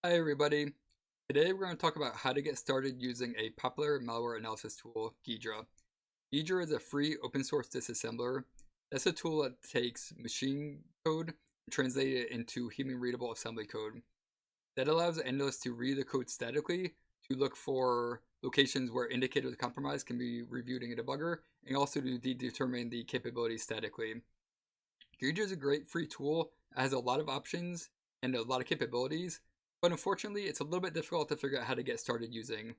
Hi everybody. Today we're going to talk about how to get started using a popular malware analysis tool, Ghidra. Ghidra is a free open source disassembler. That's a tool that takes machine code and translates it into human readable assembly code. That allows analysts to read the code statically to look for locations where indicators of compromise can be reviewed in a debugger, and also to determine the capabilities statically. Ghidra is a great free tool. It has a lot of options and a lot of capabilities, but unfortunately it's a little bit difficult to figure out how to get started using.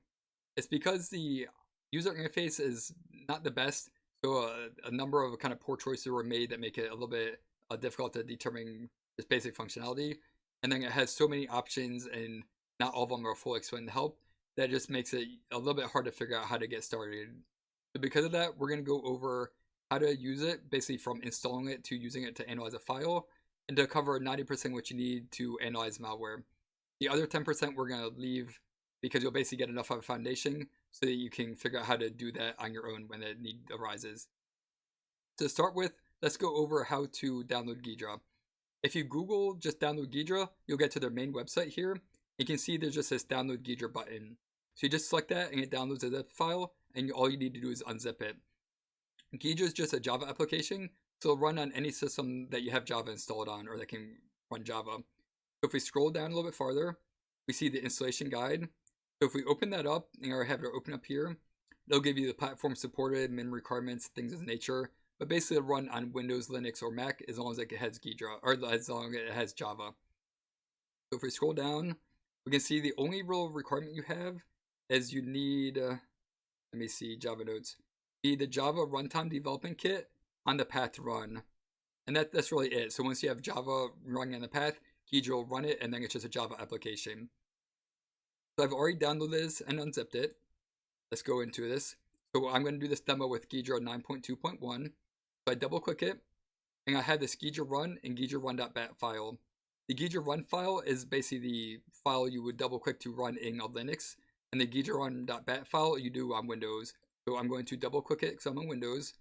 It's because the user interface is not the best, so a number of kind of poor choices were made that make it a little bit difficult to determine its basic functionality. And then it has so many options, and not all of them are fully explained to help, that just makes it a little bit hard to figure out how to get started. So because of that, we're going to go over how to use it, basically from installing it to using it to analyze a file, and to cover 90% what you need to analyze malware. The other 10% we're going to leave because you'll basically get enough of a foundation so that you can figure out how to do that on your own when the need arises. To start with, let's go over how to download Ghidra. If you Google just download Ghidra, you'll get to their main website here. You can see there's just this download Ghidra button. So you just select that and it downloads a zip file, and all you need to do is unzip it. Ghidra is just a Java application, so it'll run on any system that you have Java installed on or that can run Java. So if we scroll down a little bit farther, we see the installation guide. So if we open that up, and I have it open up here, it'll give you the platform supported, minimum requirements, things of nature. But basically it'll run on Windows, Linux, or Mac as long as it has Ghidra, or as long as it has Java. So if we scroll down, we can see the only real requirement you have is you need, let me see, Java notes. Be the Java runtime development kit on the path run. And that's really it. So once you have Java running on the path, Ghidra will run it, and then it's just a Java application. So I've already downloaded this and unzipped it. Let's go into this. So I'm going to do this demo with Ghidra 9.2.1. So I double click it, and I have this Ghidra run and Ghidra run.bat file. The Ghidra run file is basically the file you would double click to run in a Linux, and the Ghidra run.bat file you do on Windows. So I'm going to double click it because I'm on Windows,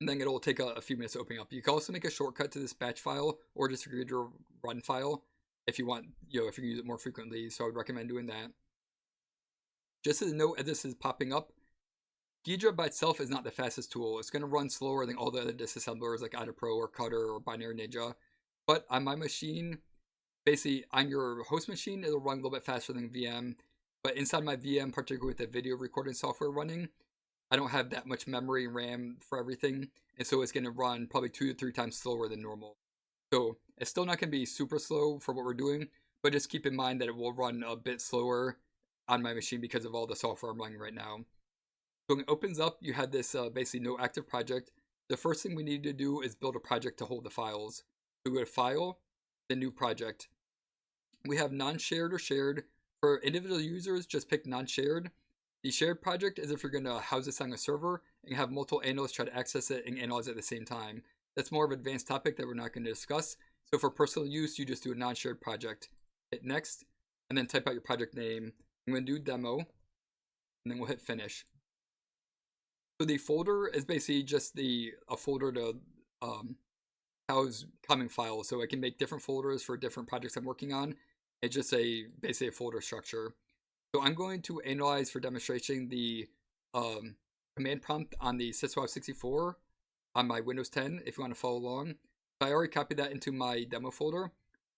and then it'll take a few minutes to open up. You can also make a shortcut to this batch file or just a Ghidra run file if you want, if you use it more frequently. So I would recommend doing that. Just as a note, as this is popping up, Ghidra by itself is not the fastest tool. It's going to run slower than all the other disassemblers like Pro or Cutter or Binary Ninja. But on my machine, basically on your host machine, it'll run a little bit faster than VM. But inside my VM, particularly with the video recording software running, I don't have that much memory and RAM for everything. And so it's going to run probably 2 to 3 times slower than normal. So it's still not going to be super slow for what we're doing, but just keep in mind that it will run a bit slower on my machine because of all the software I'm running right now. So when it opens up, you have this basically no active project. The first thing we need to do is build a project to hold the files. So we go to File, the New Project. We have non-shared or shared. For individual users, just pick non-shared. The shared project is if you're going to house this on a server and have multiple analysts try to access it and analyze it at the same time. That's more of an advanced topic that we're not going to discuss. So for personal use, you just do a non-shared project. Hit Next, and then type out your project name. I'm going to do Demo, and then we'll hit Finish. So the folder is basically just a folder to house common files. So I can make different folders for different projects I'm working on. It's just basically a folder structure. So I'm going to analyze for demonstration the command prompt on the Syswap64 on my Windows 10 if you want to follow along. So I already copied that into my demo folder.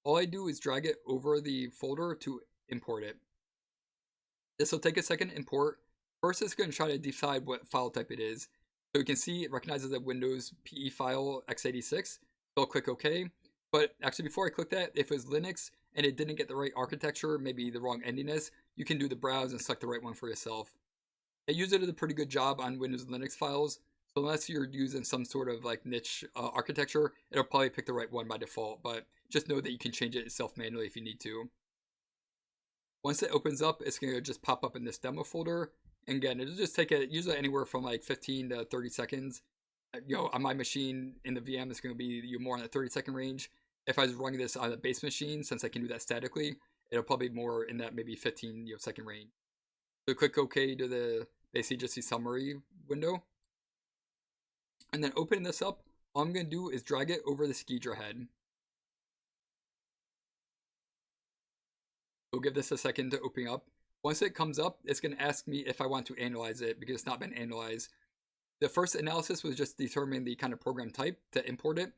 All I do is drag it over the folder to import it. This will take a second to import. First, it's going to try to decide what file type it is. So you can see it recognizes a Windows PE file x86. So I'll click OK. But actually, before I click that, if it was Linux and it didn't get the right architecture, maybe the wrong endiness, you can do the browse and select the right one for yourself. It usually does a pretty good job on Windows and Linux files. So unless you're using some sort of like niche architecture, it'll probably pick the right one by default. But just know that you can change it yourself manually if you need to. Once it opens up, it's going to just pop up in this demo folder. And again, it'll just take usually anywhere from like 15 to 30 seconds. On my machine in the VM, it's going to be more in the 30-second range. If I was running this on a base machine, since I can do that statically, it'll probably be more in that maybe 15-second range. So click OK to the basically just the summary window. And then opening this up, all I'm going to do is drag it over the Ghidra head. give this a second to open up. Once it comes up, it's going to ask me if I want to analyze it because it's not been analyzed. The first analysis was just determining the kind of program type to import it.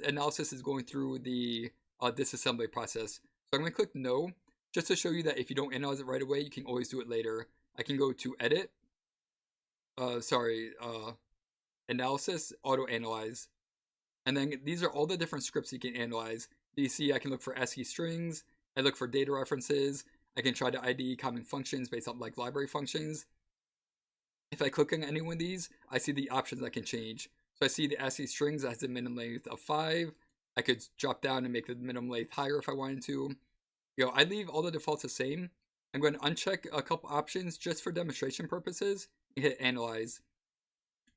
Analysis is going through the disassembly process. So I'm going to click no, just to show you that if you don't analyze it right away, you can always do it later. I can go to edit, analysis, auto analyze. And then these are all the different scripts you can analyze. You see I can look for ASCII strings, I look for data references, I can try to ID common functions based on like library functions. If I click on any one of these, I see the options I can change. So I see the ASCII strings has a minimum length of 5. I could drop down and make the minimum length higher if I wanted to. I leave all the defaults the same. I'm going to uncheck a couple options just for demonstration purposes and hit analyze.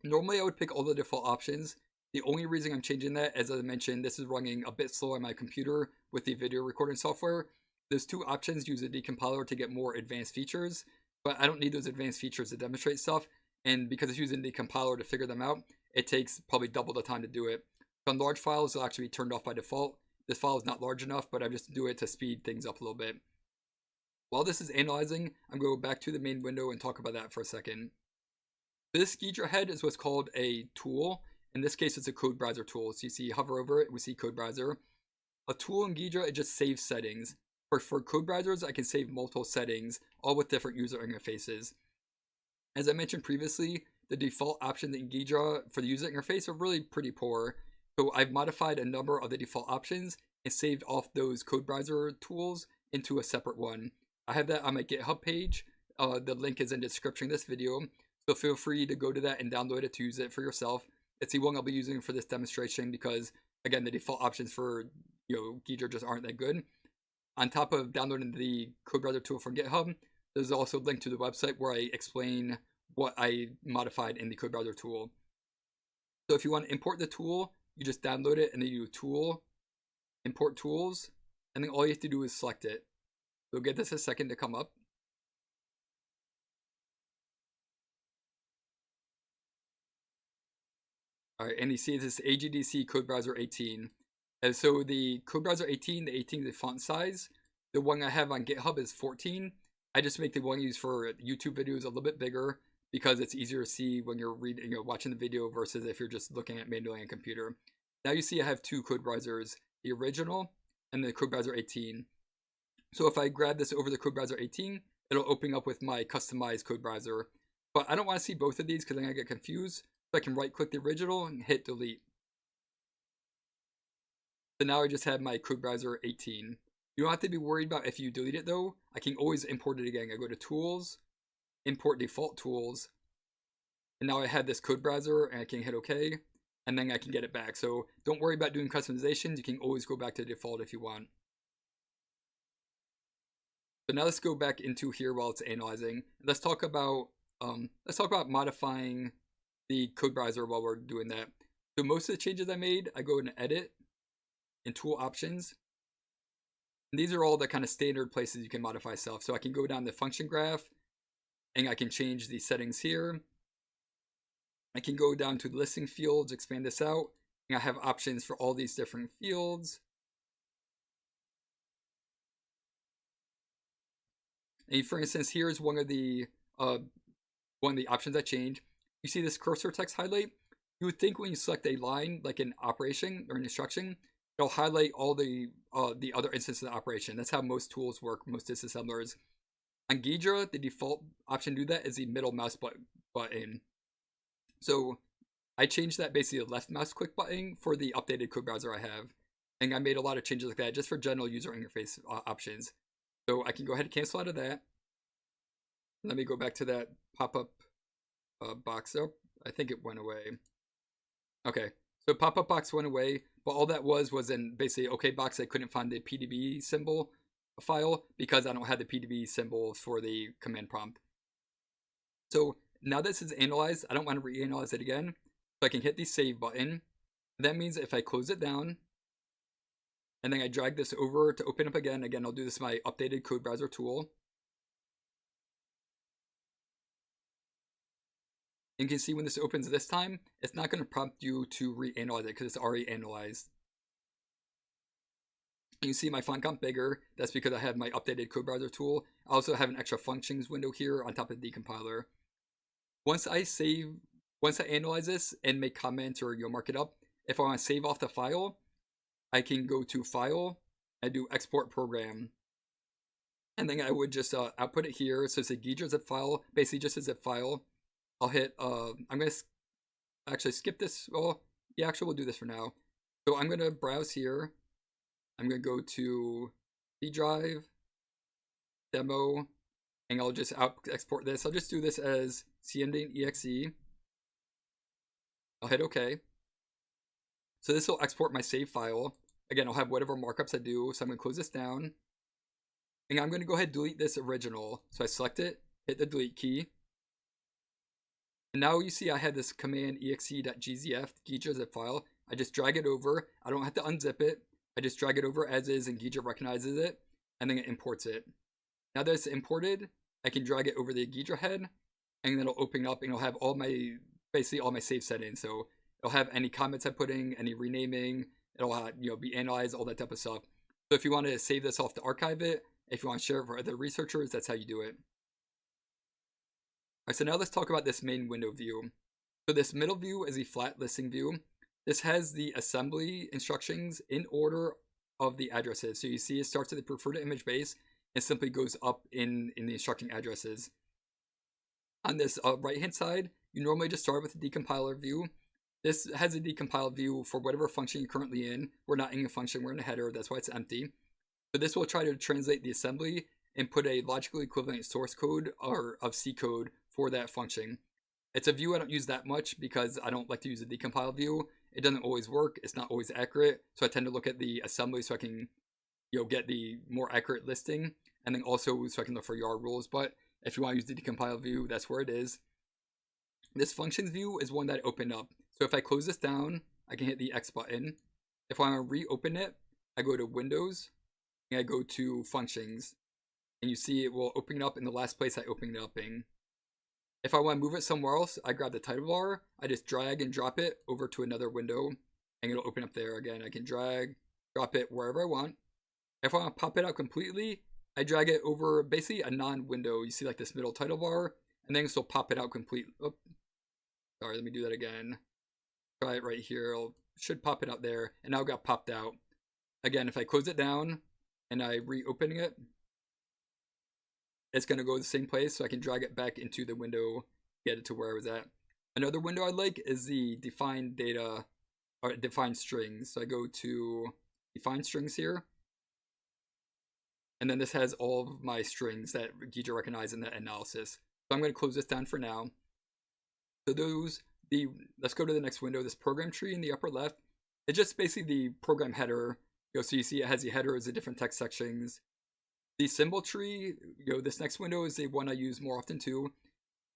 Normally I would pick all the default options. The only reason I'm changing that, as I mentioned, this is running a bit slow on my computer with the video recording software. Those two options use a decompiler to get more advanced features, but I don't need those advanced features to demonstrate stuff. And because it's using the compiler to figure them out, it takes probably double the time to do it. On large files, they'll actually be turned off by default. This file is not large enough, but I just do it to speed things up a little bit. While this is analyzing, I'm going to go back to the main window and talk about that for a second. This Ghidra head is what's called a tool. In this case, it's a code browser tool. So you see, hover over it, we see code browser. A tool in Ghidra, it just saves settings. For code browsers, I can save multiple settings, all with different user interfaces. As I mentioned previously, the default options in Ghidra for the user interface are really pretty poor. So I've modified a number of the default options and saved off those code browser tools into a separate one. I have that on my GitHub page. The link is in the description of this video. So feel free to go to that and download it to use it for yourself. It's the one I'll be using for this demonstration because, again, the default options for Ghidra just aren't that good. On top of downloading the code browser tool from GitHub, there's also a link to the website where I explain what I modified in the code browser tool. So if you want to import the tool, you just download it and then you do tool, import tools, and then all you have to do is select it. So give this a second to come up. All right, and you see this AGDC code browser 18. And so the code browser 18, the 18 is the font size. The one I have on GitHub is 14. I just make the one used for YouTube videos a little bit bigger because it's easier to see when you're watching the video versus if you're just looking at manually on a computer. Now you see I have two code browsers, the original and the code browser 18. So if I grab this over the code browser 18, it'll open up with my customized code browser. But I don't want to see both of these because then I get confused. So I can right click the original and hit delete. So now I just have my code browser 18. You don't have to be worried about if you delete it though. I can always import it again. I go to tools, import default tools, and now I have this code browser and I can hit OK, and then I can get it back. So don't worry about doing customizations. You can always go back to default if you want. So now let's go back into here while it's analyzing. Let's talk about modifying the code browser while we're doing that. So most of the changes I made, I go into edit and tool options. And these are all the kind of standard places you can modify stuff. So I can go down the function graph and I can change the settings here. I can go down to the listing fields, expand this out, and I have options for all these different fields. And for instance, here's one of the options I changed. You see this cursor text highlight? You would think when you select a line, like an operation or an instruction, it'll highlight all the other instances of the operation. That's how most tools work, most disassemblers. On Ghidra, the default option to do that is the middle mouse button. So I changed that basically the left mouse click button for the updated code browser I have. And I made a lot of changes like that just for general user interface options. So I can go ahead and cancel out of that. Let me go back to that pop-up box up. I think it went away. Okay, so pop-up box went away, but all that was in basically OK box. I couldn't find the PDB symbol file because I don't have the PDB symbol for the command prompt. So now this is analyzed, I don't want to reanalyze it again. So I can hit the save button. That means if I close it down, and then I drag this over to open up again, I'll do this with my updated code browser tool. And you can see when this opens this time, it's not going to prompt you to reanalyze it because it's already analyzed. You see my font got bigger. That's because I have my updated code browser tool. I also have an extra functions window here on top of the decompiler. Once I analyze this and make comments or mark it up, if I want to save off the file, I can go to File and do Export Program. And then I would just output it here. So it's a Ghidra zip file, basically just a zip file. I'll hit, I'm going to actually skip this. Well, yeah, actually we'll do this for now. So I'm going to browse here. I'm going to go to C drive, demo, and I'll just export this. I'll just do this as cmd.exe. I'll hit OK. So this will export my save file. Again, I'll have whatever markups I do. So I'm going to close this down. And I'm going to go ahead and delete this original. So I select it, hit the delete key. And now you see I have this command exe.gzf, Ghidra zip file. I just drag it over. I don't have to unzip it. I just drag it over as is and Ghidra recognizes it. And then it imports it. Now that it's imported, I can drag it over the Ghidra head. And then it'll open up and it'll have basically all my save settings. So it'll have any comments I put in, any renaming. It'll be analyzed, all that type of stuff. So if you want to save this off to archive it, if you want to share it for other researchers, that's how you do it. Alright, so now let's talk about this main window view. So this middle view is the flat listing view. This has the assembly instructions in order of the addresses. So you see it starts at the preferred image base and simply goes up in the instructing addresses. On this right hand side, you normally just start with the decompiler view. This has a decompile view for whatever function you're currently in. We're not in a function, we're in a header, that's why it's empty. So this will try to translate the assembly and put a logically equivalent source code or of C code for that function. It's a view I don't use that much because I don't like to use a decompile view. It doesn't always work. It's not always accurate. So I tend to look at the assembly so I can get the more accurate listing, and then also so I can look for YAR rules. But if you want to use the decompile view, that's where it is. This functions view is one that I opened up. So if I close this down, I can hit the X button. If I want to reopen it, I go to Windows, and I go to Functions. And you see it will open it up in the last place I opened it up in. If I want to move it somewhere else, I grab the title bar, I just drag and drop it over to another window, and it'll open up there again. I can drag, drop it wherever I want. If I want to pop it out completely, I drag it over basically a non-window. You see like this middle title bar, and then it'll pop it out completely. Oh, sorry, let me do that again. Try it right here. It should pop it out there, and now it got popped out. Again, if I close it down and I reopen it, it's going to go to the same place, so I can drag it back into the window, get it to where I was at. Another window I like is the define data, or define strings. So I go to define strings here, and then this has all of my strings that Ghidra recognized in the analysis. So I'm going to close this down for now. So let's go to the next window. This program tree in the upper left, it's just basically the program header. So you see it has the headers, the different text sections. The symbol tree, this next window is the one I use more often too.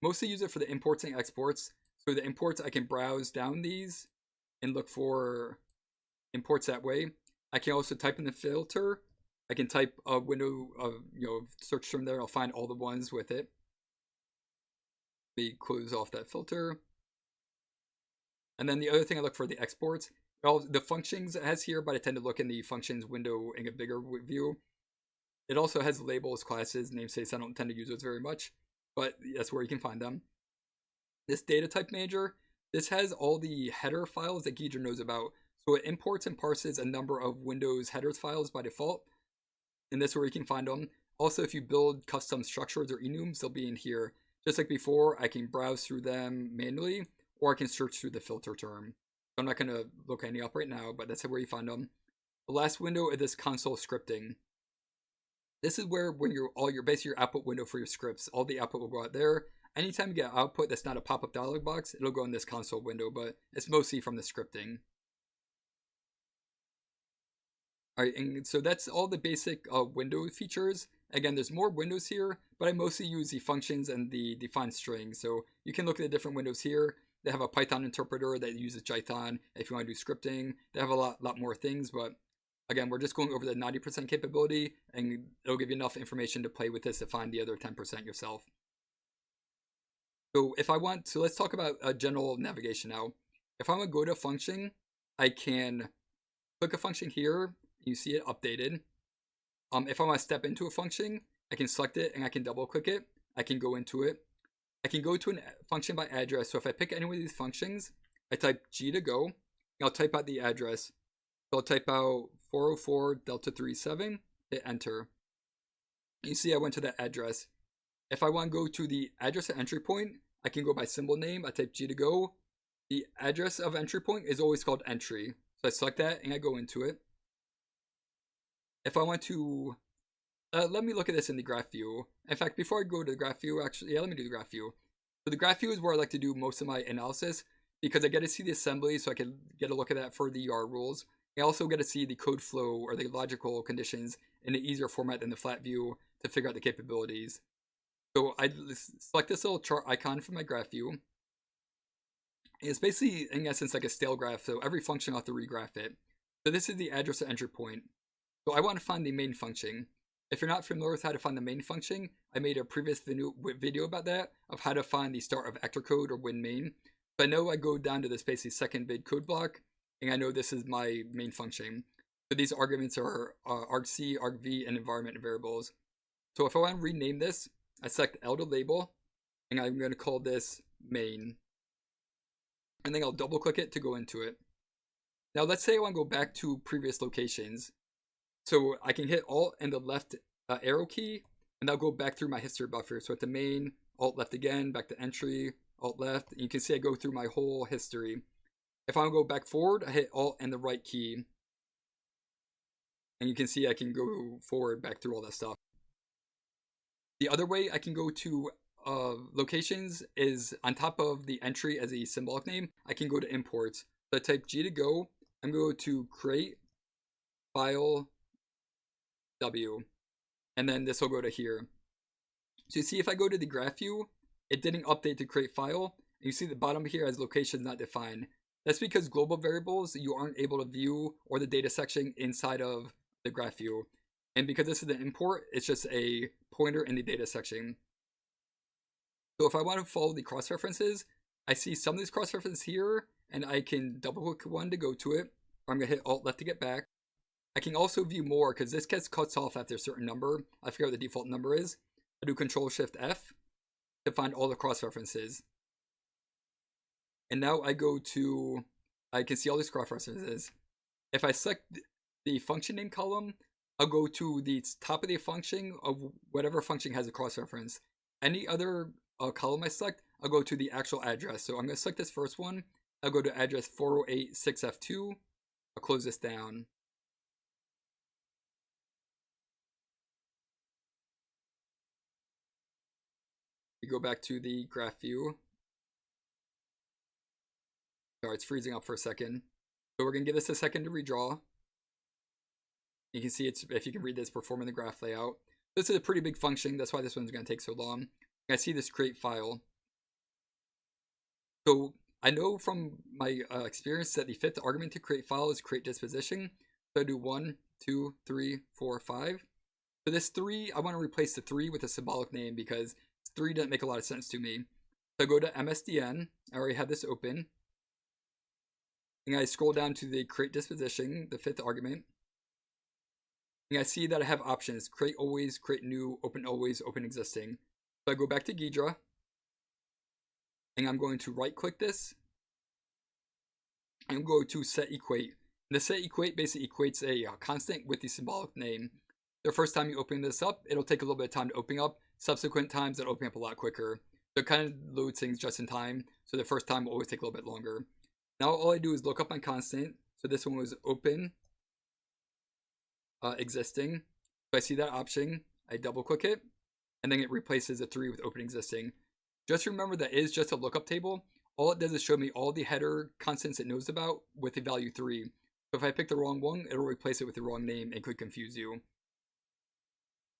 Mostly use it for the imports and exports. So the imports, I can browse down these and look for imports that way. I can also type in the filter. I can type a window of search term there. I'll find all the ones with it. Let me close off that filter. And then the other thing I look for the exports. Well, the functions it has here, but I tend to look in the functions window in a bigger view. It also has labels, classes, namespaces. I don't tend to use those very much, but that's where you can find them. This data type manager, this has all the header files that Ghidra knows about. So it imports and parses a number of Windows headers files by default, and that's where you can find them. Also, if you build custom structures or enums, they'll be in here. Just like before, I can browse through them manually, or I can search through the filter term. I'm not going to look any up right now, but that's where you find them. The last window is this console scripting. This is where when basically your output window for your scripts, all the output will go out there. Anytime you get output that's not a pop-up dialog box, it'll go in this console window, but it's mostly from the scripting. Alright, and so that's all the basic window features. Again, there's more windows here, but I mostly use the functions and the define string. So you can look at the different windows here. They have a Python interpreter that uses Python if you want to do scripting. They have a lot more things, but again, we're just going over the 90% capability, and it'll give you enough information to play with this to find the other 10% yourself. So let's talk about general navigation now. If I'm going to go to a function, I can click a function here, You see it updated. If I want to step into a function, I can select it and I can double click it. I can go into it. I can go to a function by address. So if I pick any one of these functions, I type G to go, and I'll type out the address. So I'll type out 404 Delta 37, hit enter. You see I went to that address. If I want to go to the address at entry point, I can go by symbol name. I type G to go. The address of entry point is always called entry. So I select that and I go into it. If I want to, let me look at this in the graph view. In fact, before I go to the graph view, actually, yeah, let me do the graph view. So the graph view is where I like to do most of my analysis because I get to see the assembly so I can get a look at that for the UR rules. I also get to see the code flow or the logical conditions in an easier format than the flat view to figure out the capabilities. So I select this little chart icon from my graph view. It's basically, in essence, like a stale graph, so every function I'll have to regraph it. So this is the address at entry point. So I want to find the main function. If you're not familiar with how to find the main function, I made a previous video about that, of how to find the start of actor code or win main. So I know I go down to this basically second vid code block, and I know this is my main function. So these arguments are argc, argv, and environment variables. So if I want to rename this, I select L to label, and I'm going to call this main. And then I'll double click it to go into it. Now let's say I want to go back to previous locations. So I can hit Alt and the left arrow key, and I'll go back through my history buffer. So at the main, Alt left again, back to entry, Alt left. And you can see I go through my whole history. If I want to go back forward, I hit Alt and the right key. And you can see I can go forward back through all that stuff. The other way I can go to locations is on top of the entry as a symbolic name, I can go to imports. So I type G to go, I'm going to create file W, and then this will go to here. So you see if I go to the graph view, it didn't update to create file. And you see the bottom here has location not defined. That's because global variables you aren't able to view or the data section inside of the graph view. And because this is an import, it's just a pointer in the data section. So if I want to follow the cross-references, I see some of these cross-references here, and I can double-click one to go to it, or I'm going to hit Alt-Left to get back. I can also view more, because this gets cuts off after a certain number. I forget what the default number is. I do Control-Shift-F to find all the cross-references. And now I go to, I can see all these cross-references. If I select the function name column, I'll go to the top of the function of whatever function has a cross-reference. Any other column I select, I'll go to the actual address. So I'm going to select this first one. I'll go to address 4086F2. I'll close this down. We go back to the graph view. Sorry, it's freezing up for a second. So we're going to give this a second to redraw. You can see it's, if you can read this, performing the graph layout. This is a pretty big function. That's why this one's going to take so long. I see this create file. So I know from my experience that the fifth argument to create file is create disposition. So I do 1, 2, 3, 4, 5. For this 3, I want to replace the 3 with a symbolic name because 3 doesn't make a lot of sense to me. So I go to MSDN. I already have this open. And I scroll down to the create disposition, the fifth argument. And I see that I have options: create always, create new, open always, open existing. So I go back to Ghidra, and I'm going to right click this, and go to set equate. And the set equate basically equates a constant with the symbolic name. The first time you open this up, it'll take a little bit of time to open up. Subsequent times, it'll open up a lot quicker. So it kind of loads things just in time. So the first time will always take a little bit longer. Now all I do is look up my constant. So this one was open existing. So I see that option. I double click it, and then it replaces a 3 with open existing. Just remember that is just a lookup table. All it does is show me all the header constants it knows about with the value 3. So if I pick the wrong one, it'll replace it with the wrong name and could confuse you.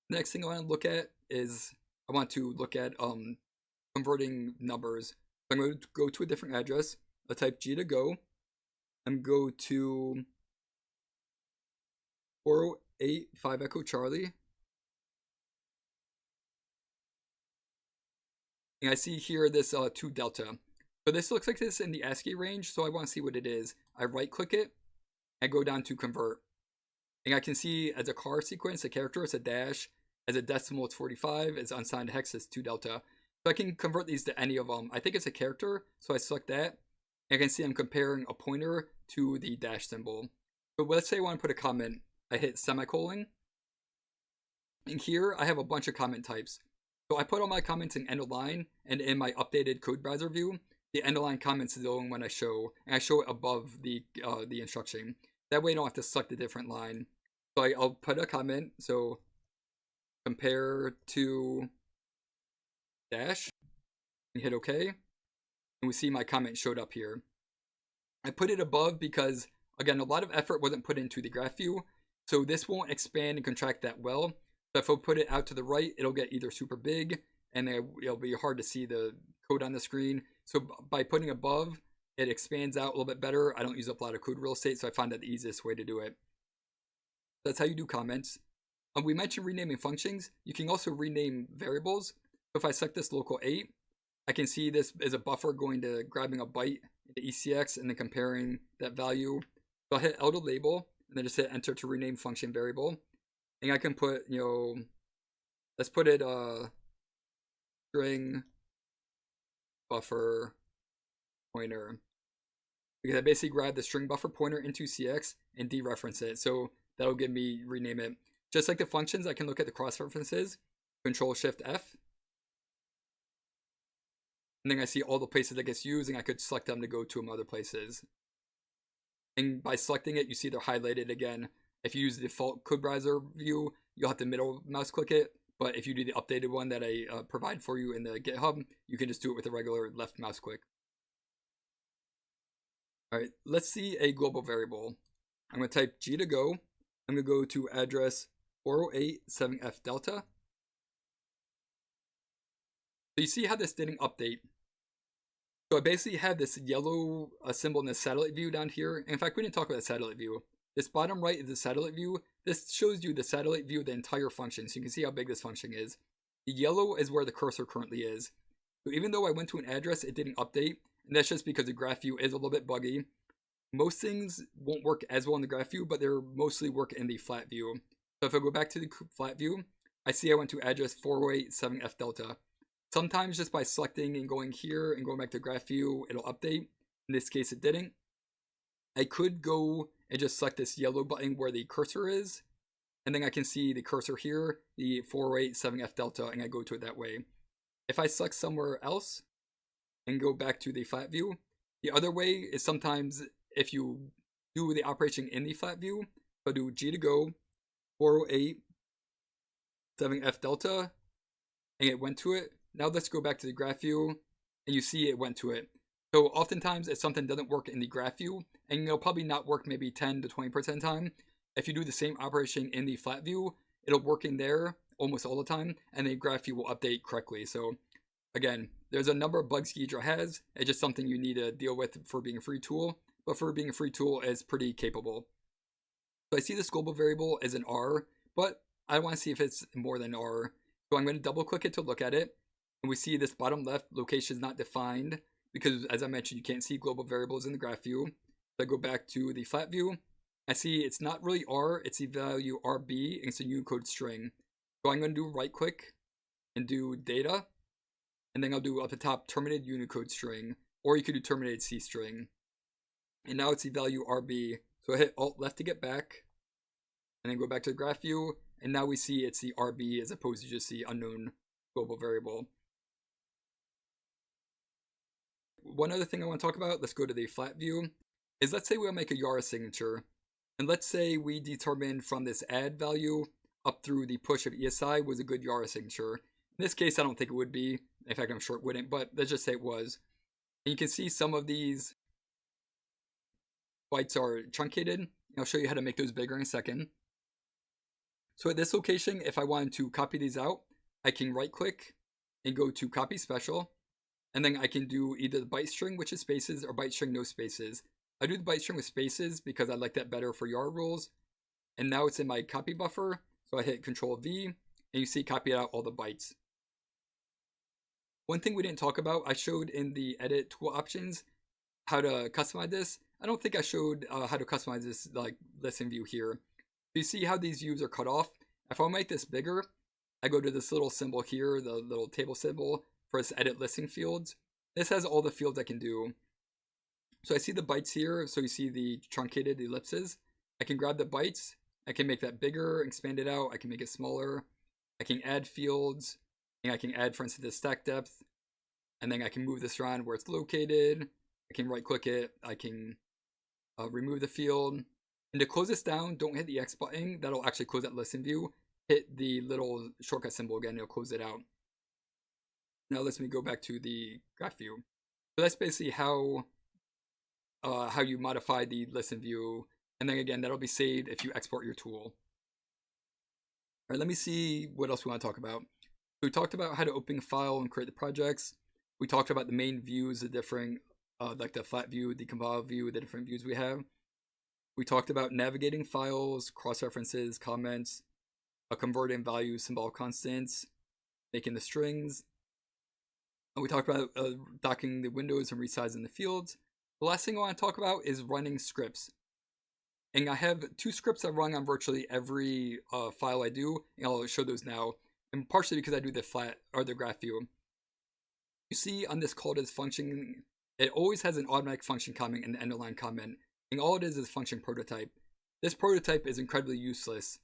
Next thing I want to look at is I want to look at converting numbers. So I'm going to go to a different address. I'll type G to go. I'm going to go to 4085 Echo Charlie. And I see here this 2 delta. So this looks like this in the ASCII range, so I want to see what it is. I right click it, I go down to convert. And I can see as a car sequence, a character is a dash, as a decimal it's 45, as unsigned hex is 2 delta. So I can convert these to any of them. I think it's a character, so I select that. And I can see I'm comparing a pointer to the dash symbol. But let's say I want to put a comment. I hit semicolon. And here I have a bunch of comment types. So I put all my comments in end of line, and in my updated code browser view, the end of line comments is the only one I show, and I show it above the instruction. That way I don't have to select a different line. So I'll put a comment, so compare to dash, and hit OK, and we see my comment showed up here. I put it above because, again, a lot of effort wasn't put into the graph view, so this won't expand and contract that well. So if I put it out to the right, it'll get either super big, and it'll be hard to see the code on the screen. So by putting above, it expands out a little bit better. I don't use up a lot of code real estate, so I find that the easiest way to do it. That's how you do comments. We mentioned renaming functions. You can also rename variables. So if I select this local 8, I can see this is a buffer going to grabbing a byte into ECX and then comparing that value. So I'll hit L to label, and then just hit enter to rename function variable. And I can put, let's put it string buffer pointer, because I basically grab the string buffer pointer into CX and dereference it. So that'll give me rename it. Just like the functions, I can look at the cross references, Control Shift F, and then I see all the places that gets used, and I could select them to go to them other places. And by selecting it, you see they're highlighted again. If you use the default code browser view, you'll have to middle mouse click it. But if you do the updated one that I provide for you in the GitHub, you can just do it with a regular left mouse click. All right, let's see a global variable. I'm going to type G to go. I'm going to go to address 4087F delta. So you see how this didn't update. So I basically have this yellow symbol in the satellite view down here. In fact, we didn't talk about the satellite view. This bottom right is the satellite view. This shows you the satellite view of the entire function, so you can see how big this function is. The yellow is where the cursor currently is. So even though I went to an address, it didn't update, and that's just because the graph view is a little bit buggy. Most things won't work as well in the graph view, but they're mostly work in the flat view. So if I go back to the flat view, I see I went to address 4087F delta. Sometimes just by selecting and going here and going back to graph view, it'll update. In this case, it didn't. I could go and just select this yellow button where the cursor is, and then I can see the cursor here, the 4087F delta, and I go to it that way. If I select somewhere else and go back to the flat view, the other way is sometimes if you do the operation in the flat view, so do G to go, 4087F delta, and it went to it. Now let's go back to the graph view, and you see it went to it. So oftentimes if something doesn't work in the graph view, and it'll probably not work maybe 10 to 20% of the time, if you do the same operation in the flat view, it'll work in there almost all the time, and the graph view will update correctly. So again, there's a number of bugs Ghidra has. It's just something you need to deal with for being a free tool, but for being a free tool, it's pretty capable. So I see this global variable as an R, but I want to see if it's more than R. So I'm going to double click it to look at it, and we see this bottom left location is not defined, because as I mentioned, you can't see global variables in the graph view. So I go back to the flat view. I see it's not really R, it's the value RB, and it's a Unicode string. So I'm going to do right click and do data, and then I'll do up the top terminated Unicode string, or you could do terminated C string. And now it's the value RB. So I hit Alt left to get back, and then go back to the graph view, and now we see it's the RB as opposed to just the unknown global variable. One other thing I want to talk about, let's go to the flat view, is let's say we'll make a Yara signature. And let's say we determined from this add value up through the push of ESI was a good Yara signature. In this case, I don't think it would be. In fact, I'm sure it wouldn't, but let's just say it was. And you can see some of these bytes are truncated. I'll show you how to make those bigger in a second. So at this location, if I wanted to copy these out, I can right click and go to copy special. And then I can do either the byte string, which is spaces, or byte string no spaces. I do the byte string with spaces because I like that better for YAR rules. And now it's in my copy buffer. So I hit Control V, and you see copy out all the bytes. One thing we didn't talk about, I showed in the edit tool options how to customize this. I don't think I showed how to customize this like listen view here. You see how these views are cut off? If I make this bigger, I go to this little symbol here, the little table symbol for this edit listing fields. This has all the fields I can do. So I see the bytes here, so you see the truncated ellipses. I can grab the bytes, I can make that bigger, expand it out, I can make it smaller. I can add fields, and I can add, for instance, the stack depth, and then I can move this around where it's located. I can right click it, I can remove the field. And to close this down, don't hit the X button, that'll actually close that listing view. Hit the little shortcut symbol again, it'll close it out. Now let me go back to the graph view. So that's basically how you modify the listen view, and then again that'll be saved if you export your tool. All right, let me see what else we want to talk about. So we talked about how to open a file and create the projects. We talked about the main views, the different like the flat view, the compile view, the different views we have. We talked about navigating files, cross references, comments, converting values, symbolic constants, making the strings. We talked about docking the windows and resizing the fields. The last thing I want to talk about is running scripts. And I have 2 scripts that run on virtually every file I do, and I'll show those now. And partially because I do the flat or the graph view. You see on this call this function, it always has an automatic function comment and the end of line comment. And all it is function prototype. This prototype is incredibly useless.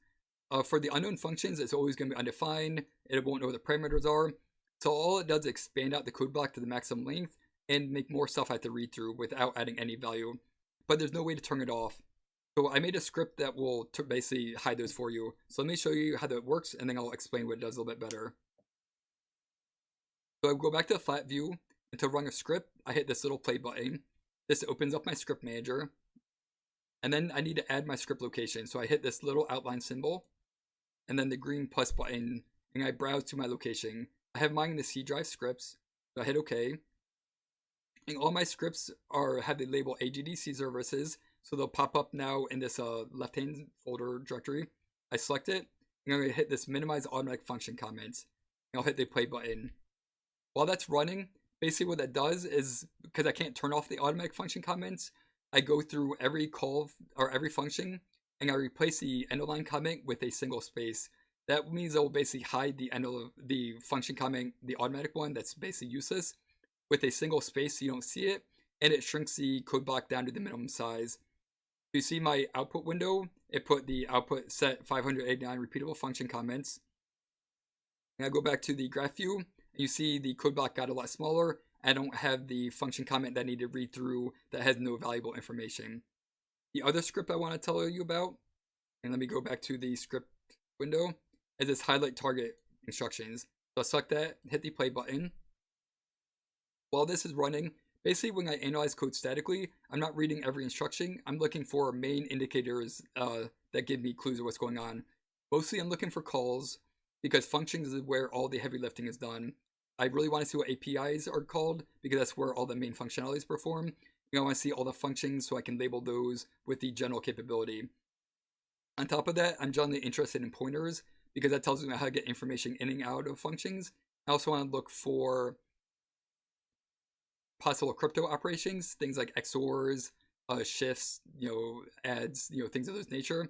For the unknown functions, it's always going to be undefined. It won't know what the parameters are. So all it does is expand out the code block to the maximum length and make more stuff I have to read through without adding any value. But there's no way to turn it off. So I made a script that will basically hide those for you. So let me show you how that works, and then I'll explain what it does a little bit better. So I go back to the flat view, and to run a script, I hit this little play button. This opens up my script manager. And then I need to add my script location. So I hit this little outline symbol, and then the green plus button, and I browse to my location. I have mine in the C drive scripts, so I hit OK. And all my scripts have the label AGDC services, so they'll pop up now in this left-hand folder directory. I select it, and I'm going to hit this minimize automatic function comments, and I'll hit the play button. While that's running, basically what that does is, because I can't turn off the automatic function comments, I go through every call or every function, and I replace the end of line comment with a single space. That means I will basically hide the end of the function comment, the automatic one that's basically useless, with a single space so you don't see it, and it shrinks the code block down to the minimum size. You see my output window, it put the output set 589 repeatable function comments. And I go back to the graph view, and you see the code block got a lot smaller. I don't have the function comment that I need to read through that has no valuable information. The other script I want to tell you about, and let me go back to the script window, is this highlight target instructions. So I'll select that, hit the play button. While this is running, basically when I analyze code statically, I'm not reading every instruction. I'm looking for main indicators that give me clues of what's going on. Mostly I'm looking for calls, because functions is where all the heavy lifting is done. I really want to see what APIs are called, because that's where all the main functionalities perform. I want to see all the functions so I can label those with the general capability. On top of that, I'm generally interested in pointers, because that tells me how to get information in and out of functions. I also want to look for possible crypto operations, things like XORs, shifts, adds, things of this nature.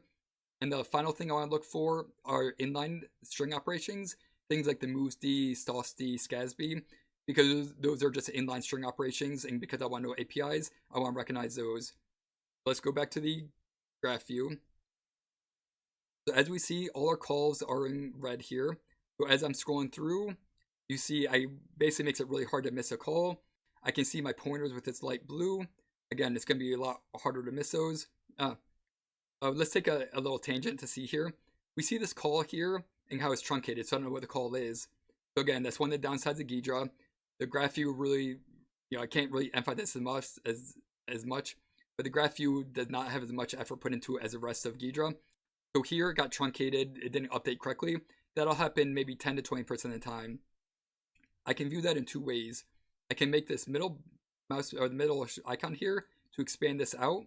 And the final thing I want to look for are inline string operations, things like the movesd, stallsd, scasb, because those are just inline string operations, and because I want to know APIs, I want to recognize those. Let's go back to the graph view. So as we see, all our calls are in red here. So as I'm scrolling through, you see I basically makes it really hard to miss a call. I can see my pointers with its light blue. Again, it's going to be a lot harder to miss those. Let's take a little tangent to see here. We see this call here and how it's truncated, so I don't know what the call is. So again, that's one of the downsides of Ghidra. The graph view really, I can't really emphasize this as much, but the graph view does not have as much effort put into it as the rest of Ghidra. So here it got truncated, it didn't update correctly. That'll happen maybe 10 to 20% of the time. I can view that in 2 ways. I can make this middle mouse or the middle icon here to expand this out,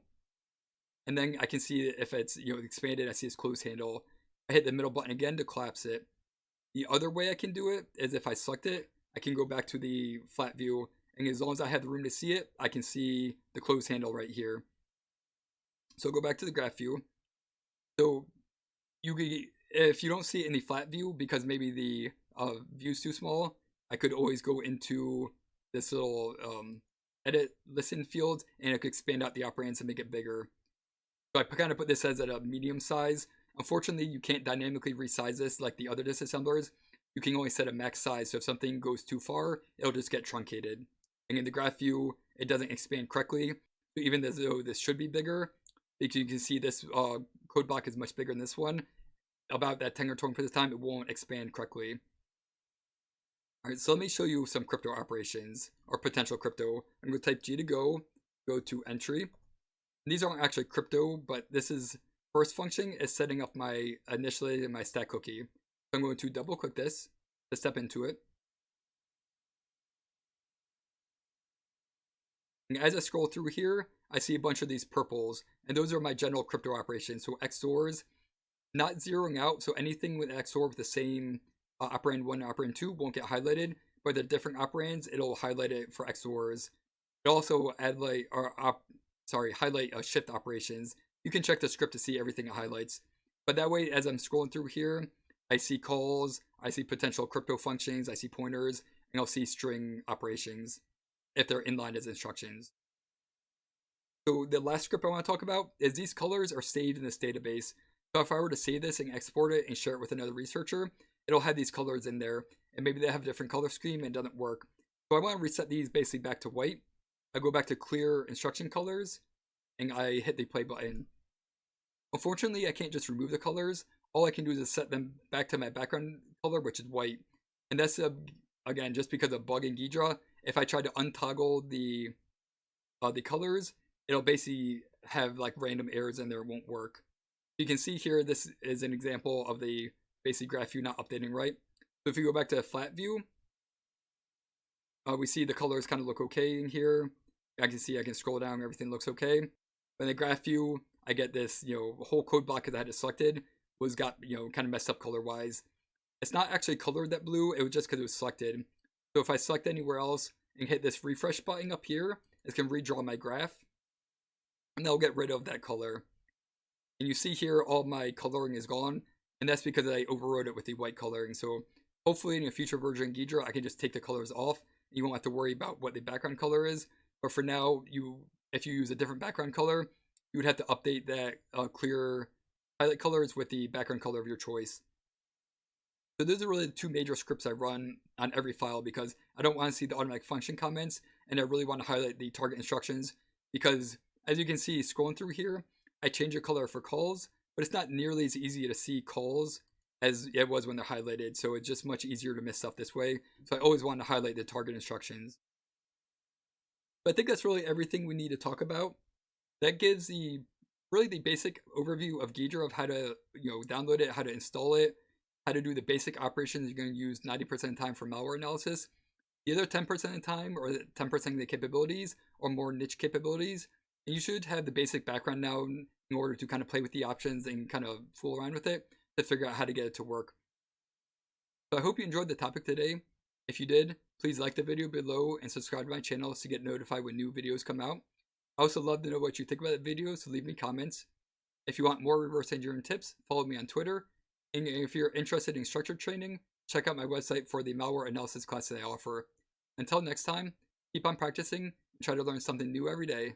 and then I can see if it's expanded. I see its close handle. I hit the middle button again to collapse it. The other way I can do it is if I select it, I can go back to the flat view, and as long as I have the room to see it, I can see the close handle right here. So go back to the graph view. So if you don't see it in the flat view because maybe the view's too small, I could always go into this little edit listen field and it could expand out the operands and make it bigger. So I kind of put this as at a medium size. Unfortunately, you can't dynamically resize this like the other disassemblers. You can only set a max size, so if something goes too far, it'll just get truncated. And in the graph view, it doesn't expand correctly. So even though this should be bigger, because you can see this code block is much bigger than this one, about that 10 or 20% of the time, it won't expand correctly. All right, so let me show you some crypto operations, or potential crypto. I'm going to type G to go to entry. And these aren't actually crypto, but this is first function is setting up my initially my stack cookie. So I'm going to double click this to step into it. And as I scroll through here, I see a bunch of these purples, and those are my general crypto operations. So XORs, not zeroing out, so anything with XOR with the same operand 1 and operand 2 won't get highlighted, but the different operands, it'll highlight it for XORs. It also highlight shift operations. You can check the script to see everything it highlights. But that way, as I'm scrolling through here, I see calls, I see potential crypto functions, I see pointers, and I'll see string operations if they're inlined as instructions. So the last script I want to talk about is these colors are saved in this database. So if I were to save this and export it and share it with another researcher, it'll have these colors in there, and maybe they have a different color scheme and it doesn't work. So I want to reset these basically back to white. I go back to clear instruction colors, and I hit the play button. Unfortunately, I can't just remove the colors. All I can do is set them back to my background color, which is white. And that's, again, just because of bug in Ghidra. If I try to untoggle the colors, it'll basically have like random errors in there, it won't work. You can see here, this is an example of the basic graph view not updating right. So if you go back to a flat view, we see the colors kind of look okay in here. I can see I can scroll down, everything looks okay. But in the graph view, I get this, whole code block that I had it selected got, kind of messed up color wise. It's not actually colored that blue, it was just because it was selected. So if I select anywhere else and hit this refresh button up here, it's going to redraw my graph. And that'll get rid of that color. And you see here, all my coloring is gone. And that's because I overrode it with the white coloring. So hopefully in a future version of Ghidra, I can just take the colors off. You won't have to worry about what the background color is. But for now, if you use a different background color, you would have to update that clear highlight colors with the background color of your choice. So those are really the two major scripts I run on every file because I don't want to see the automatic function comments, and I really want to highlight the target instructions because, as you can see, scrolling through here, I change the color for calls, but it's not nearly as easy to see calls as it was when they're highlighted, so it's just much easier to miss stuff this way. So I always want to highlight the target instructions. But I think that's really everything we need to talk about. That gives the basic overview of Ghidra, of how to download it, how to install it, how to do the basic operations you're going to use 90% of the time for malware analysis. The other 10% of the time, or 10% of the capabilities, or more niche capabilities, and you should have the basic background now in order to kind of play with the options and kind of fool around with it to figure out how to get it to work. So I hope you enjoyed the topic today. If you did, please like the video below and subscribe to my channel to get notified when new videos come out. I also love to know what you think about the video, so leave me comments. If you want more reverse engineering tips, follow me on Twitter. And if you're interested in structured training, check out my website for the malware analysis class that I offer. Until next time, keep on practicing and try to learn something new every day.